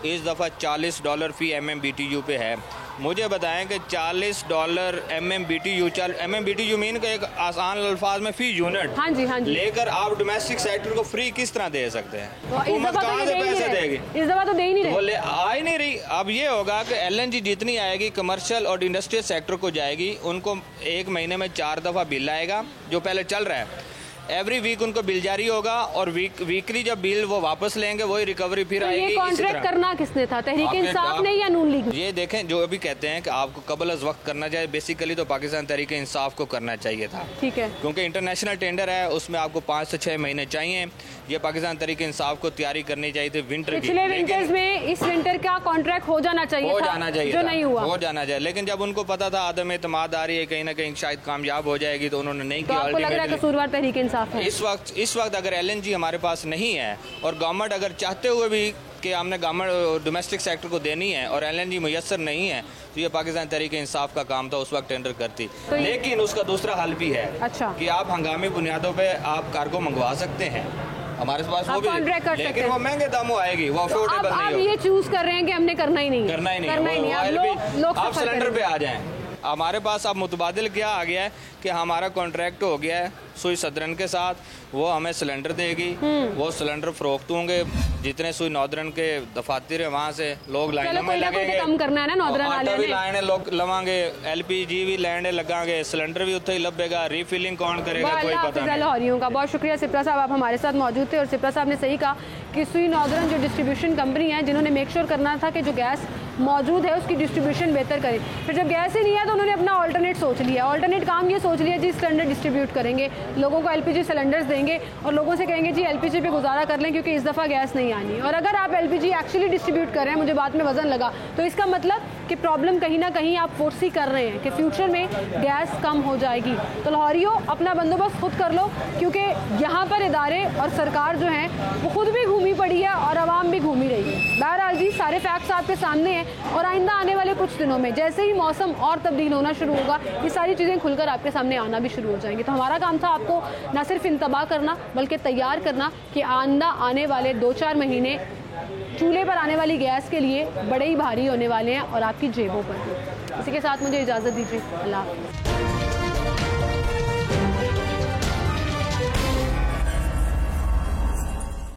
इस दफ़ा $40 फी MMBTU पे है। मुझे बताएं कि $40 MMBTU मीन का एक आसान अल्फाज में फी यूनिट, हाँ जी, लेकर आप डोमेस्टिक सेक्टर को फ्री किस तरह दे सकते हैं? हुकूमत कहाँ से पैसे देगी? इस दफ़ा तो दे ही नहीं रही, बोले आ ही नहीं रही। अब ये होगा कि LNG जितनी आएगी कमर्शियल और इंडस्ट्रियल सेक्टर को जाएगी, उनको 1 महीने में 4 दफ़ा बिल आएगा, जो पहले चल रहा है। एवरी वीक उनको बिल जारी होगा और वीकली जब बिल वो वापस लेंगे वही रिकवरी फिर तो आएगी। ये कॉन्ट्रैक्ट करना किसने था, तहरीक इंसाफ ने या नून लीग? ये देखें, जो अभी कहते हैं कि आपको कबल अज़ वक्त करना चाहिए, बेसिकली तो पाकिस्तान तहरीक इंसाफ को करना चाहिए था। ठीक है, क्योंकि इंटरनेशनल टेंडर है, उसमें आपको 5 से 6 महीने चाहिए। ये पाकिस्तान तहरीक इंसाफ को तैयारी करनी चाहिए थी विंटर की। पिछले विंटर्स में इस विंटर का कॉन्ट्रैक्ट हो जाना चाहिए हो था, जाना चाहिए जो था, नहीं हुआ। हो जाना चाहिए, लेकिन जब उनको पता था आदम एतमाद आ रही है, कहीं ना कहीं शायद कामयाब हो जाएगी, तो उन्होंने नहीं तो किया। आपको लग रहा है कसूरवार तहरीक इंसाफ है? इस वक्त अगर LNG हमारे पास नहीं है और गवर्नमेंट अगर चाहते हुए भी कि हमने गवर्नमेंट डोमेस्टिक सेक्टर को देनी है और LNG मुयस्सर नहीं है, तो ये पाकिस्तान तहरीक इंसाफ का काम था, उस वक्त टेंडर करती। तो लेकिन उसका दूसरा हल भी है। अच्छा, कि आप हंगामी बुनियादों पे आप कार्गो मंगवा सकते हैं, हमारे पास वो भी, लेकिन वो महंगे दामों आएगी, वो अफोर्डेबल नहीं होगा। आप ये चूज कर रहे हैं कि हमने करना ही नहीं, करना ही नहीं, आप सिलेंडर पे आ जाएं। हमारे पास अब मुतबादिल क्या आ गया है कि हमारा कॉन्ट्रैक्ट हो गया है सुई सदरन के साथ, वो हमें सिलेंडर देगी, वो सिलेंडर फरोख्त होंगे। जितने सुई नॉर्दर्न के दफातर है वहाँ से लोग लाइनों में लगेंगे, कम करना है ना नॉर्दर्न वाले भी लाइनें लोग लवांगे, LPG भी लैंड लगांगे, सिलेंडर भी उत्थे ही लबेगा, रिफिलिंग कौन करेगा कोई पता नहीं। लाहौरियों का बहुत शुक्रिया सिप्रा साहब, आप हमारे साथ मौजूद थे और सिप्रा साहब ने सही कहा कि सुई नॉर्दर्न जो डिस्ट्रीब्यूशन कंपनी है, जिन्होंने मेक श्योर करना था कि जो गैस मौजूद है उसकी डिस्ट्रीब्यूशन बेहतर करें, फिर जब गैस ही नहीं है तो उन्होंने अपना ऑल्टरनेट सोच लिया। ऑल्टरनेट काम ये सोच लिया जी सिलेंडर डिस्ट्रीब्यूट करेंगे, लोगों को LPG सिलेंडर्स देंगे और लोगों से कहेंगे जी LPG पे गुजारा कर लें क्योंकि इस दफ़ा गैस नहीं आनी। और अगर आप LPG एक्चुअली डिस्ट्रीब्यूट कर रहे हैं, मुझे बाद में वजन लगा, तो इसका मतलब कि प्रॉब्लम कहीं ना कहीं आप फोर्सी कर रहे हैं कि फ्यूचर में गैस कम हो जाएगी। तो लाहौरियों अपना बंदोबस्त खुद कर लो, क्योंकि यहाँ पर इदारे और सरकार जो है वो खुद भी घूमी पड़ी है और आवाम भी घूमी रही है। बहरहाल जी सारे फैक्ट्स आपके सामने हैं और आइंदा आने वाले कुछ दिनों में जैसे ही मौसम और तब्दील होना शुरू होगा, ये सारी चीज़ें खुलकर आपके सामने आना भी शुरू हो जाएंगी। तो हमारा काम था आपको न सिर्फ इंतबाह करना बल्कि तैयार करना कि आइंदा आने वाले 2-4 महीने चूल्हे पर आने वाली गैस के लिए बड़े ही भारी होने वाले हैं और आपकी जेबों पर भी। इसी के साथ मुझे इजाज़त दीजिए, अल्लाह हाफ़िज़।